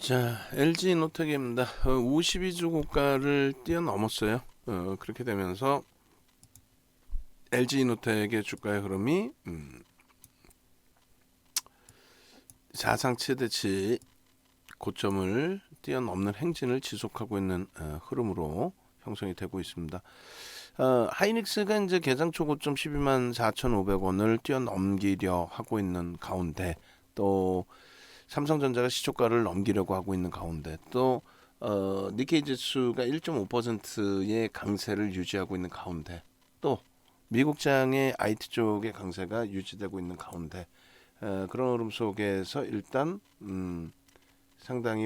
자, LG노텍입니다. 52주 고가를 뛰어넘었어요. 그렇게 되면서 LG노텍의 주가의 흐름이 사상 최대치 고점을 뛰어넘는 행진을 지속하고 있는 흐름으로 형성이 되고 있습니다. 하이닉스가 이제 개장 초고점 12만 4,500원을 뛰어넘기려 하고 있는 가운데, 또 삼성전자가 시초가를 넘기려고 하고 있는 가운데, 또 니케이 지수가 1.5%의 강세를 유지하고 있는 가운데, 또 미국장의 IT 쪽의 강세가 유지되고 있는 가운데, 그런 흐름 속에서 일단 상당히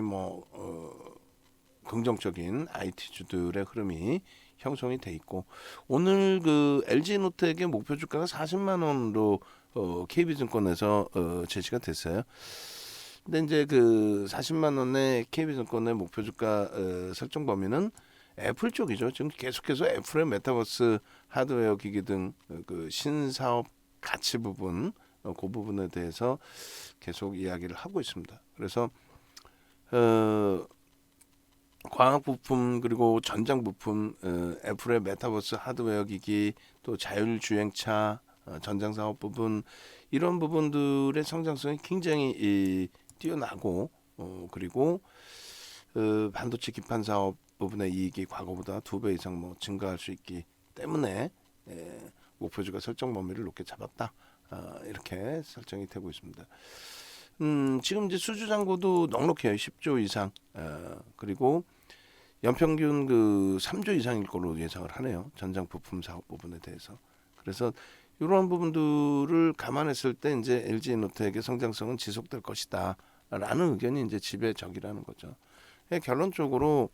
긍정적인 IT주들의 흐름이 형성이 돼 있고, 오늘 그 LG노텍의 목표 주가가 40만 원으로 KB증권에서 제시가 됐어요. 근데 이제 그 40만 원의 KB증권의 목표 주가 설정 범위는 애플 쪽이죠. 지금 계속해서 애플의 메타버스 하드웨어 기기 등 그 신사업 가치 부분, 그 부분에 대해서 계속 이야기를 하고 있습니다. 그래서 광학 부품 그리고 전장 부품, 애플의 메타버스 하드웨어 기기, 또 자율주행차, 전장 사업 부분, 이런 부분들의 성장성이 굉장히 뛰어나고, 그리고 반도체 기판 사업 부분의 이익이 과거보다 2배 이상 증가할 수 있기 때문에 목표주가 설정 범위를 높게 잡았다. 이렇게 설정이 되고 있습니다. 지금 이제 수주 잔고도 넉넉해요. 10조 이상. 그리고 연평균 그 3조 이상일 걸로 예상을 하네요. 전장 부품 사업 부분에 대해서. 그래서 이러한 부분들을 감안했을 때 이제 LG노텍의 성장성은 지속될 것이다라는 의견이 이제 지배적이라는 거죠. 결론적으로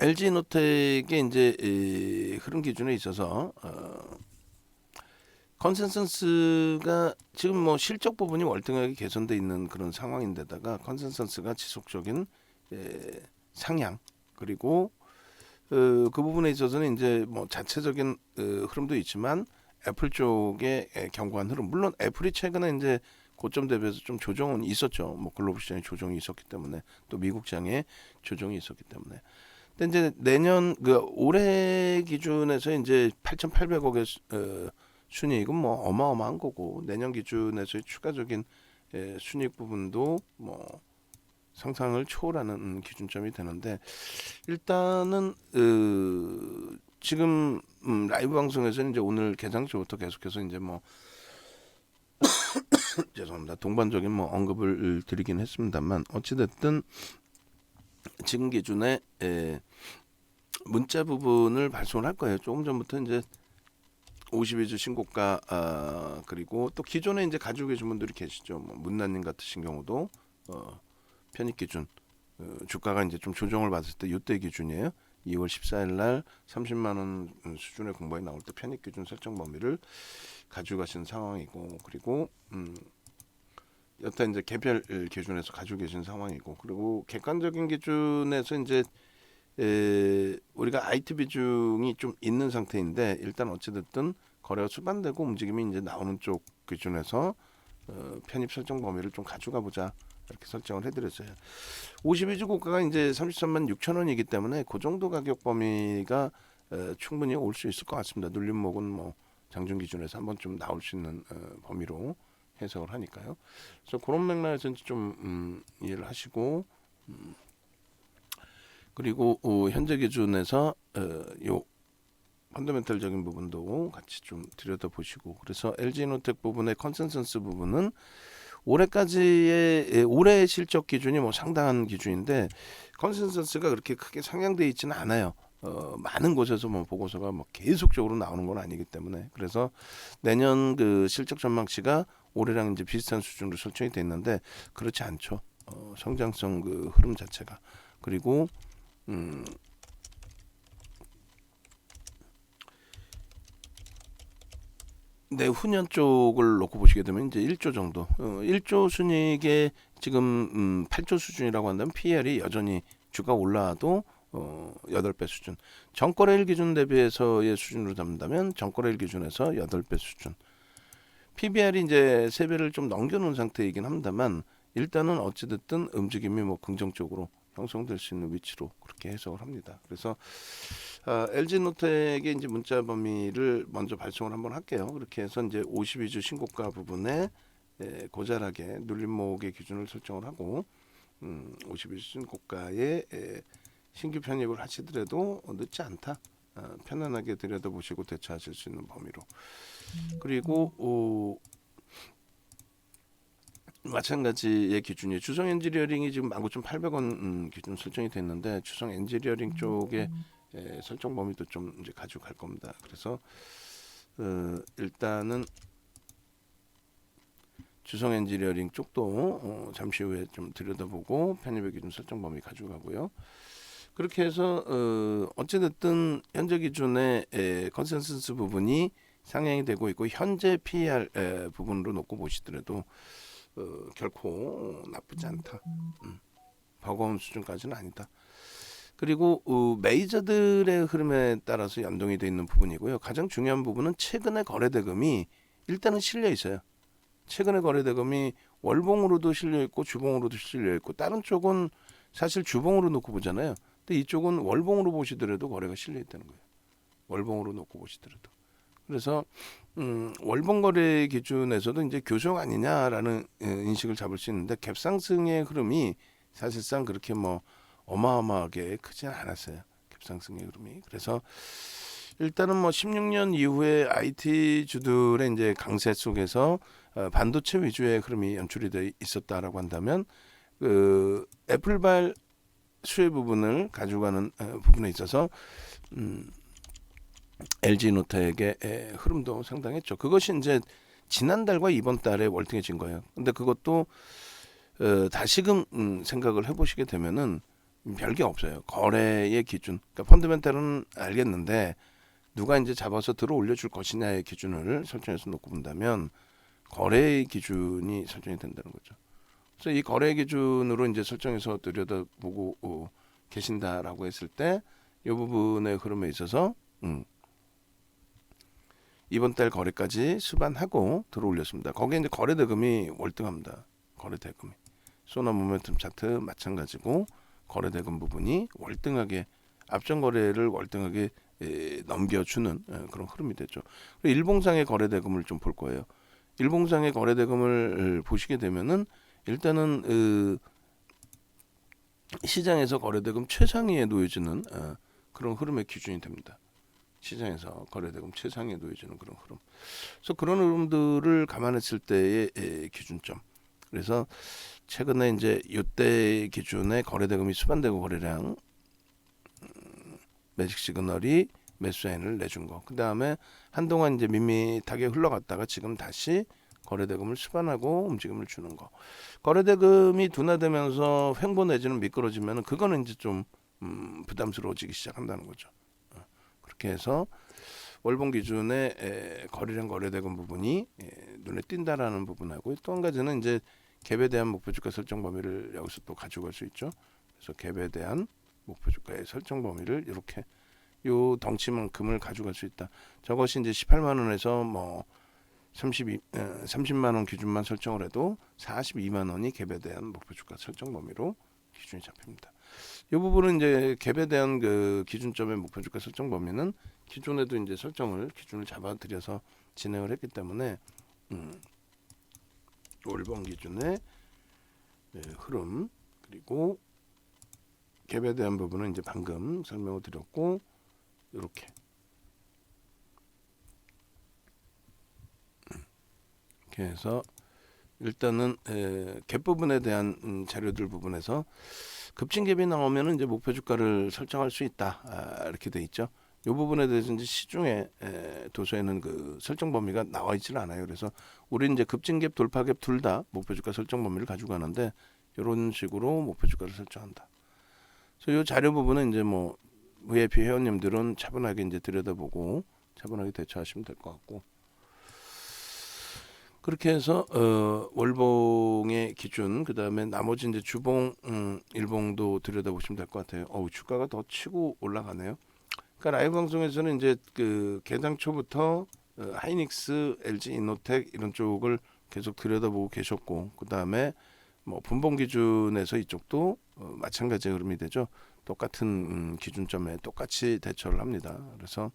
LG노텍의 이제 흐름 기준에 있어서 컨센서스가 지금 실적 부분이 월등하게 개선돼 있는 그런 상황인데다가 컨센서스가 지속적인 상향, 그리고 그 부분에 있어서는 이제 자체적인 흐름도 있지만 애플 쪽의 견고한 흐름, 물론 애플이 최근에 이제 고점 대비해서 좀 조정은 있었죠. 글로벌 시장에 조정이 있었기 때문에, 또 미국장에 조정이 있었기 때문에. 근데 이제 내년 올해 기준에서 이제 8,800억의 순이익은 어마어마한 거고, 내년 기준에서의 추가적인 순이익 부분도 상상을 초월하는 기준점이 되는데, 일단은 지금 라이브 방송에서는 이제 오늘 개장주부터 계속해서 이제 죄송합니다, 동반적인 언급을 드리긴 했습니다만, 어찌됐든 지금 기준에 문자 부분을 발송을 할 거예요. 조금 전부터 이제 52주 신고가, 그리고 또 기존에 이제 가지고 계신 분들이 계시죠. 문나님 같으신 경우도 편입 기준, 주가가 이제 좀 조정을 받을 때 이때 기준이에요. 2월 14일 날 30만 원 수준의 공방이 나올 때 편입 기준 설정 범위를 가지고 가신 상황이고, 그리고 여타 이제 개별 기준에서 가지고 계신 상황이고, 그리고 객관적인 기준에서 이제 우리가 IT 비중이 좀 있는 상태인데, 일단 어찌됐든 거래가 수반되고 움직임이 이제 나오는 쪽 기준에서 편입 설정 범위를 좀 가져가 보자, 이렇게 설정을 해드렸어요. 52주 고가가 이제 33만 6천 원이기 때문에 그 정도 가격 범위가 충분히 올 수 있을 것 같습니다. 눌림목은 장중 기준에서 한번 좀 나올 수 있는 범위로 해석을 하니까요. 그래서 그런 맥락에서 좀 이해를 하시고, 그리고 현재 기준에서 요 펀더멘탈적인 부분도 같이 좀 들여다보시고, 그래서 LG노텍 부분의 컨센서스 부분은 올해까지의 올해 실적 기준이 상당한 기준인데, 컨센서스가 그렇게 크게 상향돼 있지는 않아요. 많은 곳에서 보고서가 계속적으로 나오는 건 아니기 때문에, 그래서 내년 그 실적 전망치가 올해랑 이제 비슷한 수준으로 설정이 돼 있는데, 그렇지 않죠. 성장성 그 흐름 자체가. 그리고 내후년 쪽을 놓고 보시게 되면 이제 1조 정도, 1조 순이익에 지금 8조 수준이라고 한다면 PER이 여전히 주가 올라도 8배 수준, 전거래일 기준 대비해서의 수준으로 잡는다면 전거래일 기준에서 8배 수준, PBR이 이제 3배를 좀 넘겨놓은 상태이긴 합니다만, 일단은 어찌됐든 움직임이 뭐 긍정적으로 형성될 수 있는 위치로 그렇게 해석을 합니다. 그래서 LG노텍의 이제 문자 범위를 먼저 발송을 한번 할게요. 그렇게 해서 이제 52주 신고가 부분에 고잘하게 눌림목의 기준을 설정을 하고 52주 신고가에 신규 편입을 하시더라도 늦지 않다. 편안하게 들여다보시고 대처하실 수 있는 범위로. 그리고 마찬가지의 기준이 주성 엔지니어링이 지금 19,800원 기준 설정이 됐는데 주성 엔지니어링 쪽에 설정 범위도 좀 이제 가지고 갈 겁니다. 그래서 일단은 주성 엔지니어링 쪽도 잠시 후에 좀 들여다보고 편입의 기준 설정 범위 가지고 가고요. 그렇게 해서 어찌됐든 현재 기준의 컨센서스 부분이 상향이 되고 있고 현재 PER 부분으로 놓고 보시더라도 결코 나쁘지 않다. 버거운 수준까지는 아니다. 그리고 메이저들의 흐름에 따라서 연동이 되어 있는 부분이고요. 가장 중요한 부분은 최근의 거래 대금이 일단은 실려 있어요. 최근의 거래 대금이 월봉으로도 실려 있고 주봉으로도 실려 있고 다른 쪽은 사실 주봉으로 놓고 보잖아요. 근데 이쪽은 월봉으로 보시더라도 거래가 실려 있다는 거예요. 월봉으로 놓고 보시더라도. 그래서 월봉 거래 기준에서도 이제 교정 아니냐라는 인식을 잡을 수 있는데 갭 상승의 흐름이 사실상 그렇게 뭐 어마어마하게 크지는 않았어요. 갭 상승의 흐름이. 그래서 일단은 뭐 16년 이후에 IT 주들의 이제 강세 속에서 반도체 위주의 흐름이 연출이 돼 있었다라고 한다면 그 애플발 수혜 부분을 가져가는 부분에 있어서 LG노텍의 흐름도 상당했죠. 그것이 이제 지난달과 이번 달에 월등해진 거예요. 근데 그것도 다시금 생각을 해보시게 되면은 별게 없어요. 거래의 기준, 그러니까 펀더멘탈은 알겠는데 누가 이제 잡아서 들어 올려줄 것이냐의 기준을 설정해서 놓고 본다면 거래의 기준이 설정이 된다는 거죠. 그래서 이 거래 기준으로 이제 설정해서 들여다보고 계신다라고 했을 때 이 부분의 흐름에 있어서 이번 달 거래까지 수반하고 들어올렸습니다. 거기에 이제 거래 대금이 월등합니다. 거래 대금이 소나 모멘텀 차트 마찬가지고 거래 대금 부분이 월등하게 앞전 거래를 월등하게 넘겨주는 그런 흐름이 됐죠. 일봉상의 거래 대금을 좀 볼 거예요. 일봉상의 거래 대금을 보시게 되면은 일단은 시장에서 거래 대금 최상위에 놓여지는 그런 흐름의 기준이 됩니다. 시장에서 거래대금 최상위에 놓여지는 그런 흐름. 그래서 그런 흐름들을 감안했을 때의 기준점. 그래서 최근에 이제 이때 기준의 거래대금이 수반되고 거래량 매직 시그널이 매수 사인을 내준 거. 그 다음에 한동안 이제 밋밋하게 흘러갔다가 지금 다시 거래대금을 수반하고 움직임을 주는 거. 거래대금이 둔화되면서 횡보 내지는 미끄러지면 그거는 이제 좀 부담스러워지기 시작한다는 거죠. 그렇게 해서 월봉 기준의 거래량 거래대금 부분이 눈에 띈다라는 부분하고 또 한 가지는 이제 갭에 대한 목표 주가 설정 범위를 여기서 또 가져갈 수 있죠. 그래서 갭에 대한 목표 주가의 설정 범위를 이렇게 요 덩치만큼을 가져갈 수 있다. 저것이 이제 18만 원에서 뭐 30만 원 기준만 설정을 해도 42만 원이 갭에 대한 목표 주가 설정 범위로 기준이 잡힙니다. 이 부분은 이제 갭에 대한 그 기준점의 목표 주가 설정 범위는 기존에도 이제 기준을 잡아들여서 진행을 했기 때문에 월봉 기준의 흐름 그리고 갭에 대한 부분은 이제 방금 설명을 드렸고 이렇게 해서 일단은 갭 부분에 대한 자료들 부분에서 급증 갭이 나오면은 이제 목표 주가를 설정할 수 있다 이렇게 돼 있죠. 이 부분에 대해서 이제 시중에 도서에는 그 설정 범위가 나와 있지는 않아요. 그래서 우리는 이제 급증 갭, 돌파 갭 둘 다 목표 주가 설정 범위를 가지고 가는데 이런 식으로 목표 주가를 설정한다. 그래서 이 자료 부분은 이제 뭐 VIP 회원님들은 차분하게 이제 들여다보고 차분하게 대처하시면 될 것 같고. 그렇게 해서 월봉의 기준 그다음에 나머지 이제 주봉 일봉도 들여다보시면 될 것 같아요. 주가가 더 치고 올라가네요. 그러니까 라이브 방송에서는 이제 그 개장 초부터 하이닉스, LG 이노텍 이런 쪽을 계속 들여다보고 계셨고 그다음에 뭐 분봉 기준에서 이쪽도 마찬가지 흐름이 되죠. 똑같은 기준점에 똑같이 대처를 합니다. 그래서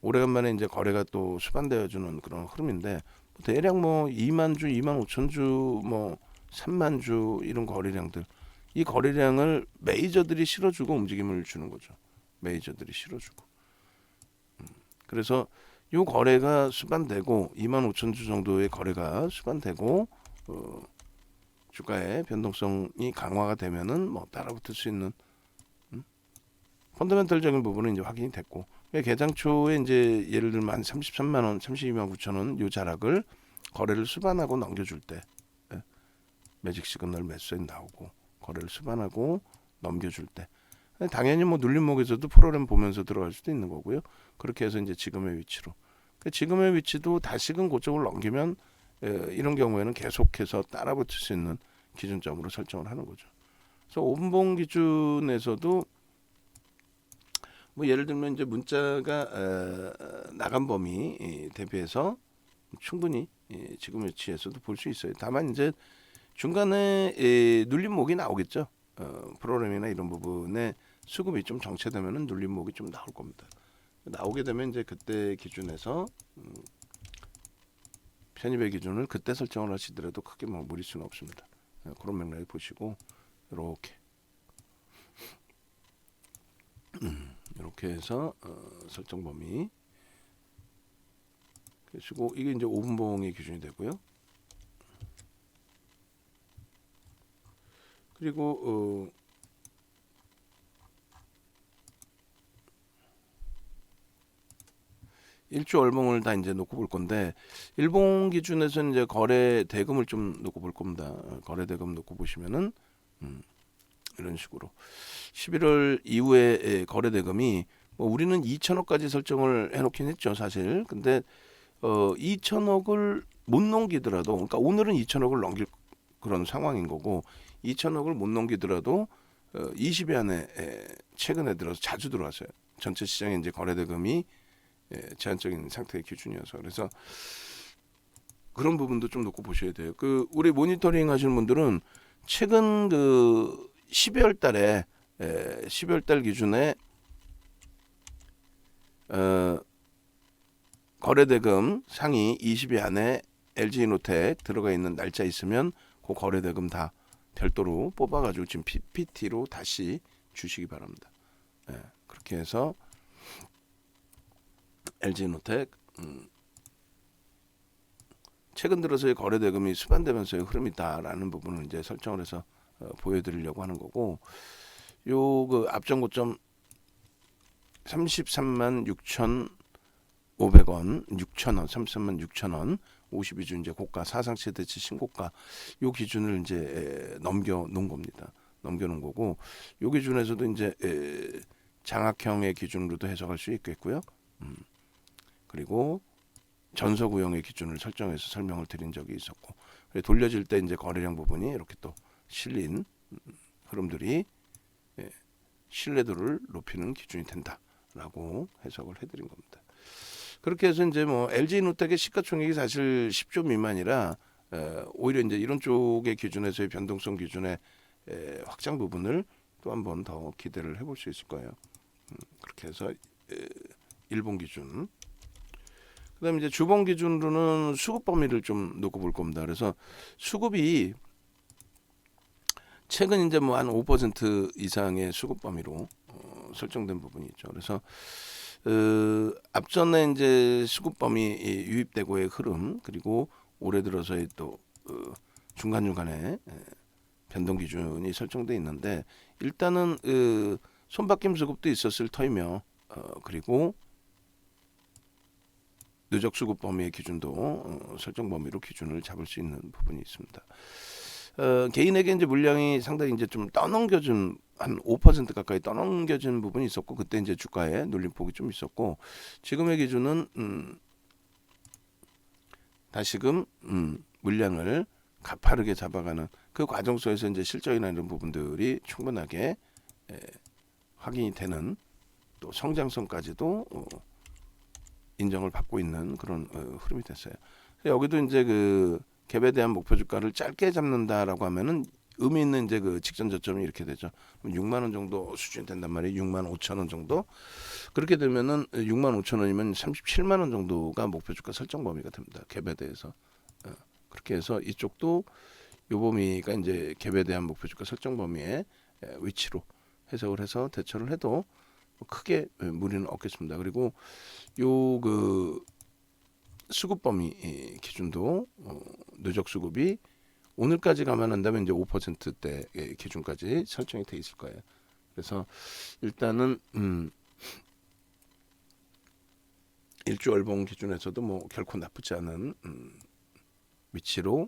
오래간만에 이제 거래가 또 수반되어주는 그런 흐름인데 대략 뭐 2만 주, 2만 5천 주, 뭐 3만 주 이런 거래량들 이 거래량을 메이저들이 실어주고 움직임을 주는 거죠. 메이저들이 실어주고. 그래서 이 거래가 수반되고 2만 5천 주 정도의 거래가 수반되고 주가의 변동성이 강화가 되면은 뭐 따라붙을 수 있는 펀더멘털적인 부분은 이제 확인이 됐고 개장 초에 이제 예를 들면 한 33만 원, 32만 9천 원 요 자락을 거래를 수반하고 넘겨줄 때 매직 시그널 매수에 나오고 거래를 수반하고 넘겨줄 때 당연히 뭐 눌림목에서도 프로그램 보면서 들어갈 수도 있는 거고요. 그렇게 해서 이제 지금의 위치로 지금의 위치도 다시금 고점을 넘기면 이런 경우에는 계속해서 따라붙을 수 있는 기준점으로 설정을 하는 거죠. 그래서 5분봉 기준에서도 뭐 예를 들면 이제 문자가 나간 범위 대비해서 충분히 지금 위치에서도 볼 수 있어요. 다만 이제 중간에 눌림목이 나오겠죠. 프로그램이나 이런 부분에 수급이 좀 정체되면은 눌림목이 좀 나올 겁니다. 나오게 되면 이제 그때 기준에서 편입의 기준을 그때 설정을 하시더라도 크게 뭐 무리수는 없습니다. 그런 맥락에 보시고 이렇게 해서 설정 범위 그리고 이게 이제 5분봉의 기준이 되고요. 그리고 일주 월봉을 다 이제 놓고 볼 건데 일봉 기준에서는 이제 거래 대금을 좀 놓고 볼 겁니다. 거래 대금 놓고 보시면은 이런 식으로 11월 이후에 거래 대금이 뭐 우리는 2천억까지 설정을 해놓긴 했죠 사실. 근데 2천억을 못 넘기더라도 그러니까 오늘은 2천억을 넘길 그런 상황인 거고 2천억을 못 넘기더라도 20일 안에 최근에 들어서 자주 들어왔어요. 전체 시장에 이제 거래 대금이 제한적인 상태의 기준이어서 그래서 그런 부분도 좀 놓고 보셔야 돼요. 그 우리 모니터링 하시는 분들은 최근 그 12월 달에 12월 달 기준에 거래대금 상위 20위 안에 LG노텍 들어가 있는 날짜 있으면 그 거래대금 다 별도로 뽑아가지고 지금 PPT로 다시 주시기 바랍니다. 그렇게 해서 LG노텍 최근 들어서의 거래대금이 수반되면서의 흐름이 있다라는 부분을 이제 설정을 해서 보여드리려고 하는 거고 요 그 앞전 고점 33만 6,500원, 6,000원, 33만 6,000원, 52주 이제 고가 사상 최대치 신고가 요 기준을 이제 넘겨 놓은 겁니다. 넘겨 놓은 거고 요 기준에서도 이제 장악형의 기준으로도 해석할 수 있겠고요. 그리고 전서구형의 기준을 설정해서 설명을 드린 적이 있었고 돌려질 때 이제 거래량 부분이 이렇게 또 실린 흐름들이 신뢰도를 높이는 기준이 된다라고 해석을 해드린 겁니다. 그렇게 해서 이제 뭐 LG노텍의 시가총액이 사실 10조 미만이라 오히려 이제 이런 쪽의 기준에서의 변동성 기준의 확장 부분을 또 한 번 더 기대를 해볼 수 있을 거예요. 그렇게 해서 일본 기준. 그다음에 이제 주봉 기준으로는 수급 범위를 좀 놓고 볼 겁니다. 그래서 수급이 최근 이제 뭐 한 5% 이상의 수급 범위로 설정된 부분이 있죠. 그래서 앞전에 이제 수급 범위 유입되고의 흐름 그리고 올해 들어서의 또 중간 중간에 변동 기준이 설정돼 있는데 일단은 손바뀜 수급도 있었을 터이며 그리고 누적 수급 범위의 기준도 설정 범위로 기준을 잡을 수 있는 부분이 있습니다. 개인에게 이제 물량이 상당히 이제 좀 떠넘겨준 한 5% 가까이 떠넘겨진 부분이 있었고 그때 이제 주가에 눌림폭이 좀 있었고 지금의 기준은 다시금 물량을 가파르게 잡아가는 그 과정 속에서 이제 실적이나 이런 부분들이 충분하게 확인이 되는 또 성장성까지도 인정을 받고 있는 그런 흐름이 됐어요. 여기도 이제 그 갭에 대한 목표 주가를 짧게 잡는다라고 하면은 의미 있는 이제 그 직전 저점이 이렇게 되죠. 6만 원 정도 수준이 된단 말이에요. 6만 5천 원 정도. 그렇게 되면은 6만 5천 원이면 37만 원 정도가 목표 주가 설정 범위가 됩니다. 갭에 대해서. 그렇게 해서 이쪽도 요 범위가 이제 갭에 대한 목표 주가 설정 범위의 위치로 해석을 해서 대처를 해도 크게 무리는 없겠습니다. 그리고 요 그 수급 범위 기준도 누적 수급이 오늘까지 감안한다면 이제 5%대 기준까지 설정이 돼 있을 거예요. 그래서 일단은 일주 월봉 기준에서도 뭐 결코 나쁘지 않은 위치로,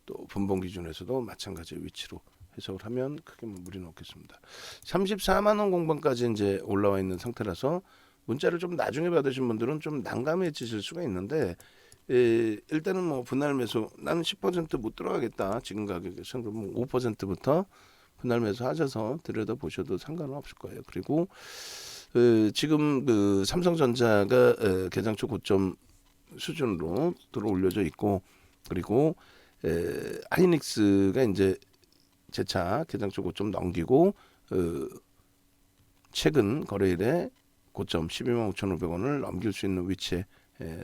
또 분봉 기준에서도 마찬가지 위치로 해석을 하면 크게 뭐 무리는 없겠습니다. 34만 원 공방까지 이제 올라와 있는 상태라서 문자를 좀 나중에 받으신 분들은 좀 난감해지실 수가 있는데, 일단은 뭐 분할 매수, 나는 10%못 들어가겠다 지금 가격에서, 그러면 5%부터 분할 매수 하셔서 들여다 보셔도 상관은 없을 거예요. 그리고 지금 그 삼성전자가 개장 초 고점 수준으로 들어 올려져 있고, 그리고 하이닉스가 이제 재차 개장 초 고점 넘기고 최근 거래일에 고점 12만 5,500원을 넘길 수 있는 위치에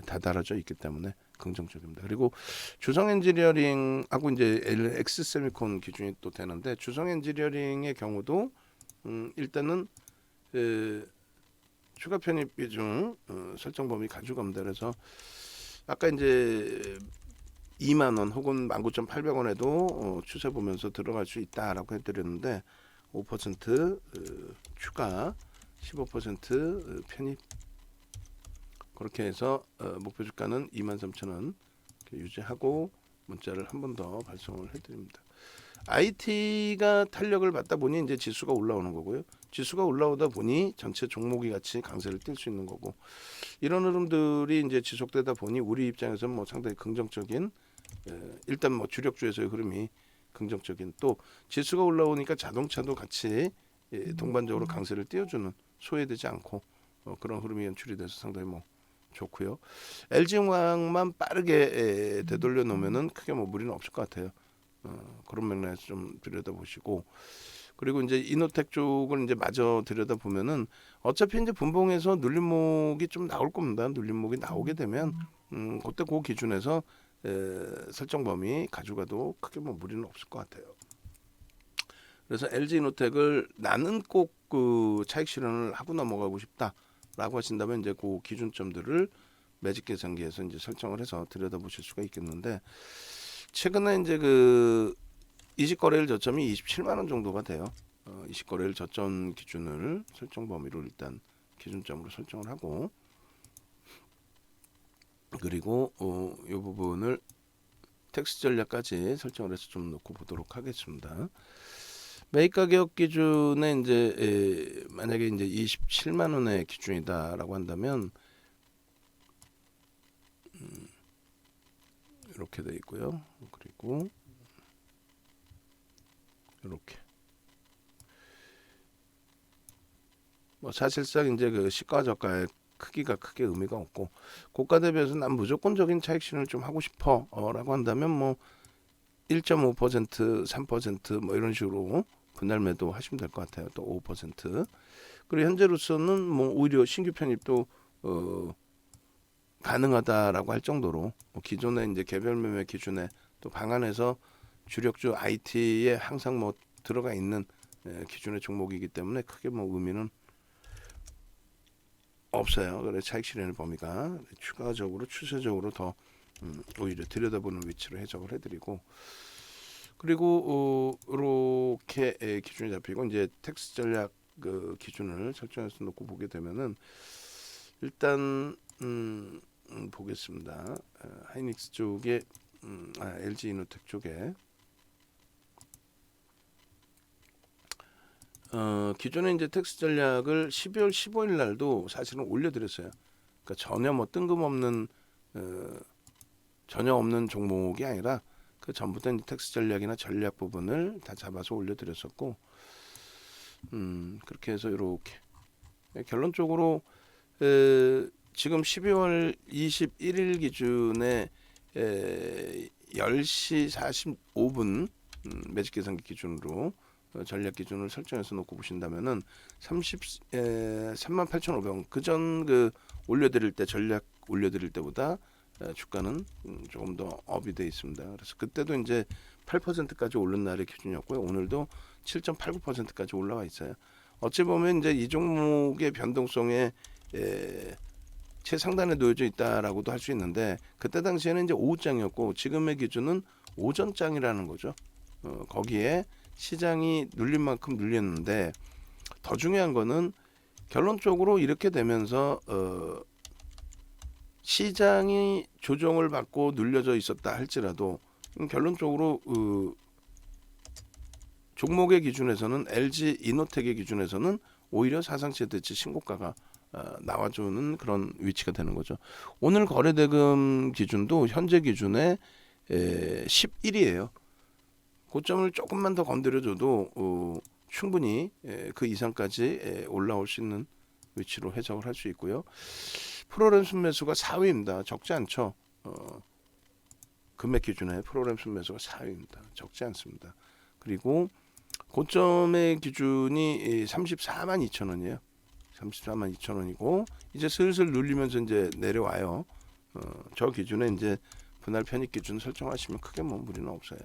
다다라져 있기 때문에 긍정적입니다. 그리고 주성 엔지니어링하고 이제 엑스세미콘 기준이 또 되는데, 주성 엔지니어링의 경우도 일단은 추가 편입 비중 설정 범위 가져갑니다. 그래서 아까 이제 2만 원 혹은 19,800원에도 추세 보면서 들어갈 수 있다라고 해드렸는데, 5% 추가, 15% 편입, 그렇게 해서 목표 주가는 23,000원 유지하고 문자를 한 번 더 발송을 해드립니다. IT가 탄력을 받다 보니 이제 지수가 올라오는 거고요. 지수가 올라오다 보니 전체 종목이 같이 강세를 띨 수 있는 거고, 이런 흐름들이 이제 지속되다 보니 우리 입장에서는 뭐 상당히 긍정적인, 일단 뭐 주력주에서의 흐름이 긍정적인, 또 지수가 올라오니까 자동차도 같이 동반적으로 강세를 띄워주는, 소외되지 않고 그런 흐름이 연출이 돼서 상당히 뭐 좋고요. LG화학만 빠르게 되돌려 놓으면은 크게 뭐 무리는 없을 것 같아요. 그런 맥락에서 좀 들여다보시고, 그리고 이제 이노텍 쪽을 이제 마저 들여다보면은 어차피 이제 분봉에서 눌림목이 좀 나올 겁니다. 눌림목이 나오게 되면 그때 그 기준에서 설정 범위 가져가도 크게 뭐 무리는 없을 것 같아요. 그래서 LG 이노텍을 나는 꼭 그 차익 실현을 하고 넘어가고 싶다라고 하신다면 이제 그 기준점들을 매직 계산기에서 이제 설정을 해서 들여다보실 수가 있겠는데, 최근에 이제 그 이식거래일 저점이 27만 원 정도가 돼요. 이식거래일 저점 기준을 설정 범위로 일단 기준점으로 설정을 하고, 그리고 이 부분을 텍스 전략까지 설정을 해서 좀 놓고 보도록 하겠습니다. 매입 가격 기준에 이제 만약에 이제 27만 원의 기준이다라고 한다면 이렇게 돼 있고요. 그리고 이렇게 뭐 사실상 이제 그 시가 저가의 크기가 크게 의미가 없고, 고가 대비해서 난 무조건적인 차익 실현을 좀 하고 싶어라고 한다면 뭐 1.5%, 3% 이런 식으로 분할 매도 하시면 될 것 같아요. 또 5%. 그리고 현재로서는 뭐 오히려 신규 편입도 가능하다라고 할 정도로, 뭐 기존의 이제 개별 매매 기준에 또 방안에서 주력주 IT에 항상 뭐 들어가 있는 기준의 종목이기 때문에 크게 뭐 의미는 없어요. 그래서 차익 실현의 범위가 추가적으로 추세적으로 더 오히려 들여다보는 위치로 해석을 해드리고, 그리고 이렇게 기준이 잡히고 이제 텍스 전략 그 기준을 설정해서 놓고 보게 되면은 일단 보겠습니다. 하이닉스 쪽에 LG 이노텍 쪽에 기존에 이제 텍스 전략을 12월 15일 날도 사실은 올려드렸어요. 그러니까 전혀 뭐 뜬금없는 전혀 없는 종목이 아니라 그 전부터 이제 텍스 전략이나 전략 부분을 다 잡아서 올려드렸었고, 그렇게 해서 이렇게 결론적으로 지금 12월 21일 기준에 10시 45분 매직 계산기 기준으로 전략 기준을 설정해서 놓고 보신다면은 38,500원 그전 올려드릴 때 전략 올려드릴 때보다 주가는 조금 더 업이 돼 있습니다. 그래서 그때도 이제 8%까지 오른 날의 기준이었고요. 오늘도 7.89%까지 올라와 있어요. 어찌 보면 이제 이 종목의 변동성에 최상단에 놓여져 있다라고도 할 수 있는데 그때 당시에는 이제 오후장이었고 지금의 기준은 오전장이라는 거죠. 거기에 시장이 눌린 만큼 눌렸는데 더 중요한 거는 결론적으로 이렇게 되면서 시장이 조정을 받고 눌려져 있었다 할지라도 결론적으로 종목의 기준에서는 LG 이노텍의 기준에서는 오히려 사상 최대치 신고가가 나와주는 그런 위치가 되는 거죠. 오늘 거래대금 기준도 현재 기준에 11이에요. 고점을 조금만 더 건드려줘도 충분히 그 이상까지 올라올 수 있는 위치로 해석을 할 수 있고요. 프로그램 순매수가 4위입니다. 적지 않죠. 금액 기준에 프로그램 순매수가 4위입니다. 적지 않습니다. 그리고 고점의 기준이 34만 2천 원이에요. 34만 2천 원이고 이제 슬슬 눌리면서 이제 내려와요. 저 기준에 이제 분할 편입 기준 설정하시면 크게 뭐 무리는 없어요.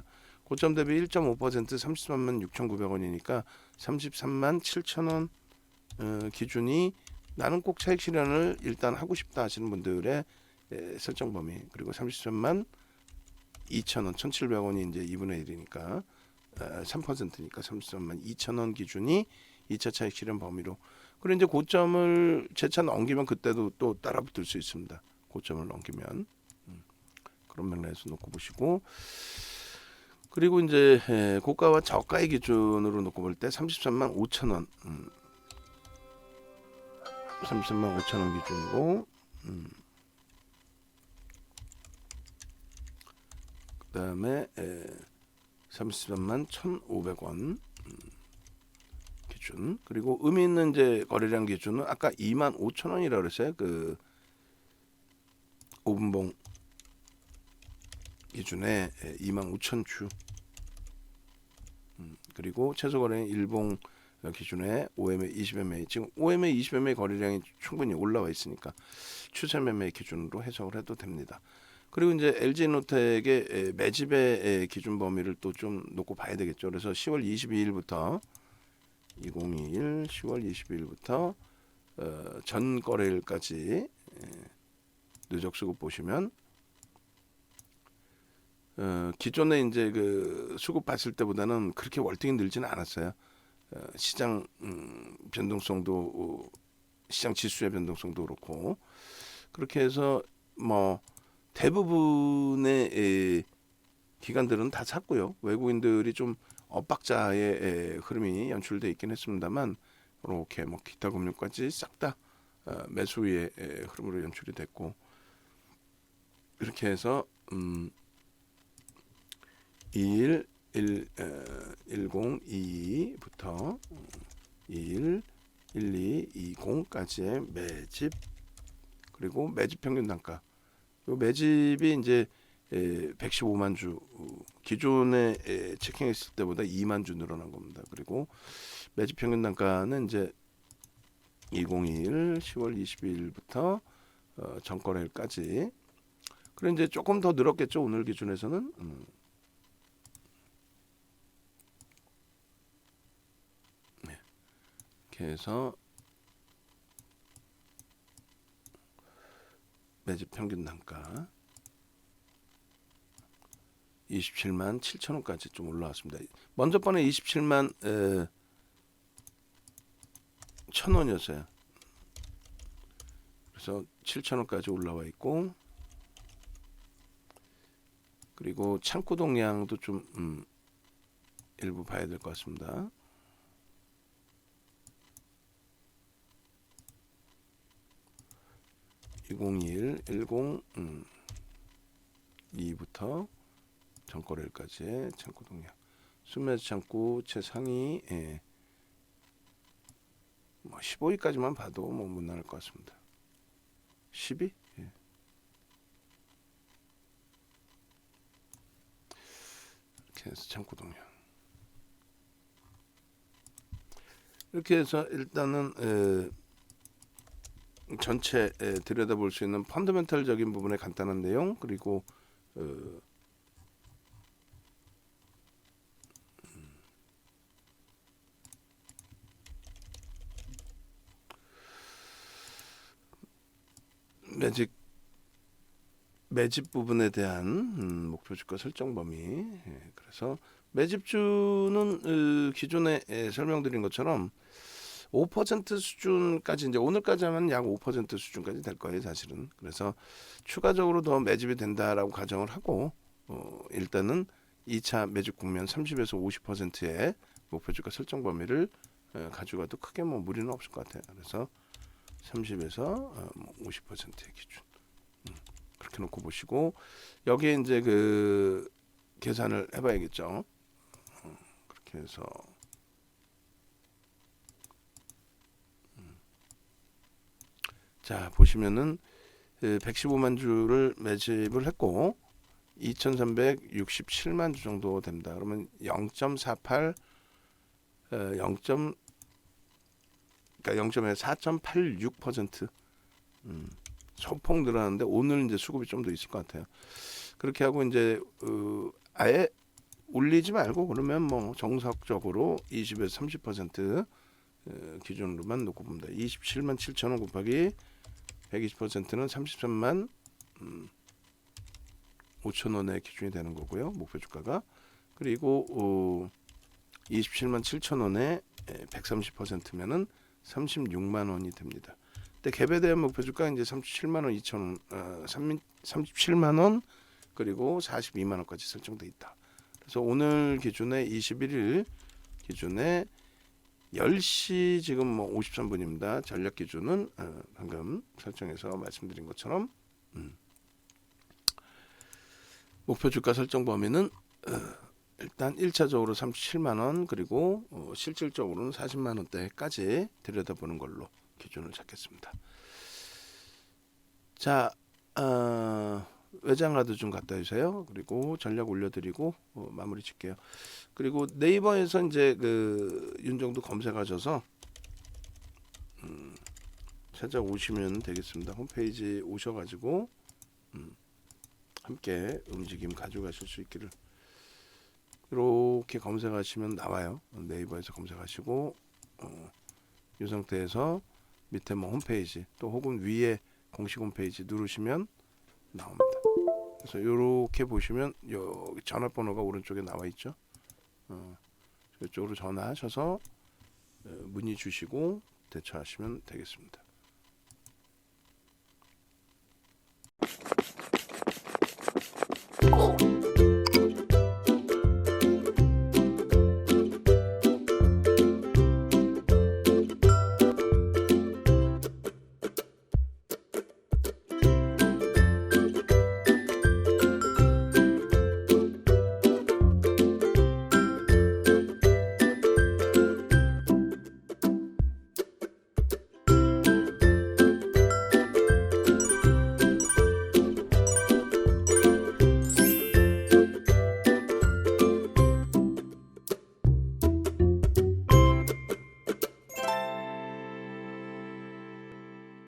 고점 대비 1.5% 33만 6,900원이니까 33만 7천 원 기준이 나는 꼭 차익 실현을 일단 하고 싶다 하시는 분들의 설정 범위 그리고 33만 2천 원 1,700원이 이제 2분의 1이니까 3%니까 33만 2천 원 기준이 2차 차익 실현 범위로 그리고 이제 고점을 재차 넘기면 그때도 또 따라 붙을 수 있습니다. 고점을 넘기면 그런 맥락에서 놓고 보시고 그리고 이제 고가와 저가의 기준으로 놓고 볼 때 33만 5천 원 33만 5천 원 기준이고 그 다음에 33만 1,500원 기준 그리고 의미 있는 이제 거래량 기준은 아까 2만 5천 원이라고 그랬어요. 그 5분봉 기준에 2만 5천 주 그리고 최소 거래량 일봉 기준에 OMA 20MA 지금 OMA 20MA 거래량이 충분히 올라와 있으니까 추세 매매 기준으로 해석을 해도 됩니다. 그리고 이제 LG노텍의 매집의 기준 범위를 또 좀 놓고 봐야 되겠죠. 그래서 10월 22일부터 2021 10월 22일부터 전 거래일까지 누적 수급 보시면 기존에 이제 그 수급 봤을 때보다는 그렇게 월등히 늘지는 않았어요. 시장 변동성도 시장 지수의 변동성도 그렇고 그렇게 해서 뭐 대부분의 기관들은 다 샀고요. 외국인들이 좀 엇박자의 흐름이 연출돼 있긴 했습니다만 이렇게 뭐 기타 금융까지 싹 다 매수의 흐름으로 연출이 됐고 이렇게 해서 1022부터 1220까지의 매집 그리고 매집 평균 단가 요 매집이 이제 115만 주 기존에 체킹했을 때보다 2만 주 늘어난 겁니다. 그리고 매집 평균 단가는 이제 2021 10월 22일부터 전거래일까지 그래 이제 조금 더 늘었겠죠. 오늘 기준에서는 네. 이렇게 해서 매집 평균 단가 27만 7천 원까지 좀 올라왔습니다. 먼저 번에 27만 1천 원이었어요. 그래서 7천 원까지 올라와 있고 그리고 창구 동량도 좀 일부 봐야 될 것 같습니다. (2021) 10 2부터 전거래일까지의 창구 동량 순매수 창구 최상위 뭐 15위까지만 봐도 뭐 무난할 것 같습니다. 10위? 이렇게 해서 창고 동향. 이렇게 해서 일단은 전체 들여다볼 수 있는 펀더멘털적인 부분의 간단한 내용, 그리고 매집 부분에 대한 목표 주가 설정 범위. 그래서 매집주는 기존에 설명드린 것처럼 5% 수준까지, 이제 오늘까지 하면 약 5% 수준까지 될 거예요, 사실은. 그래서 추가적으로 더 매집이 된다라고 가정을 하고, 일단은 2차 매집 국면 30에서 50%의 목표 주가 설정 범위를 가져가도 크게 뭐 무리는 없을 것 같아요. 그래서 30에서 50%의 기준. 그렇게 놓고 보시고, 여기에 이제 그 계산을 해봐야겠죠. 그렇게 해서 자 보시면은 115만 주를 매집을 했고 2,367만 주 정도 됩니다. 그러면 0.48 그러니까 4.86% 소폭 늘어났는데 오늘 이제 수급이 좀 더 있을 것 같아요. 그렇게 하고 이제 아예 올리지 말고 그러면 뭐 정석적으로 20에서 30% 기준으로만 놓고 봅니다. 27만 7천 원 곱하기 120%는 33만 5천 원의 기준이 되는 거고요. 목표 주가가. 그리고 27만 7천 원에 130%면은 36만 원이 됩니다. 근데 갭에 대한 목표 주가 이제 37만 원 2천 원, 37만 원 그리고 42만 원까지 설정돼 있다. 그래서 오늘 기준에 21일 기준에 10시 지금 뭐 53분입니다. 전략 기준은 방금 설정해서 말씀드린 것처럼 목표 주가 설정 범위는 일단 1차적으로 37만 원 그리고 실질적으로는 40만 원대까지 들여다보는 걸로 기준을 잡겠습니다. 자, 외장하드 좀 갖다 주세요. 그리고 전략 올려드리고 마무리 짓게요. 그리고 네이버에서 이제 그 윤정도 검색하셔서 찾아오시면 되겠습니다. 홈페이지 오셔가지고 함께 움직임 가져가실 수 있기를. 이렇게 검색하시면 나와요. 네이버에서 검색하시고 이 상태에서 밑에 뭐 홈페이지 또 혹은 위에 공식 홈페이지 누르시면 나옵니다. 그래서 이렇게 보시면 여기 전화번호가 오른쪽에 나와 있죠. 이쪽으로 전화하셔서 문의 주시고 대처하시면 되겠습니다.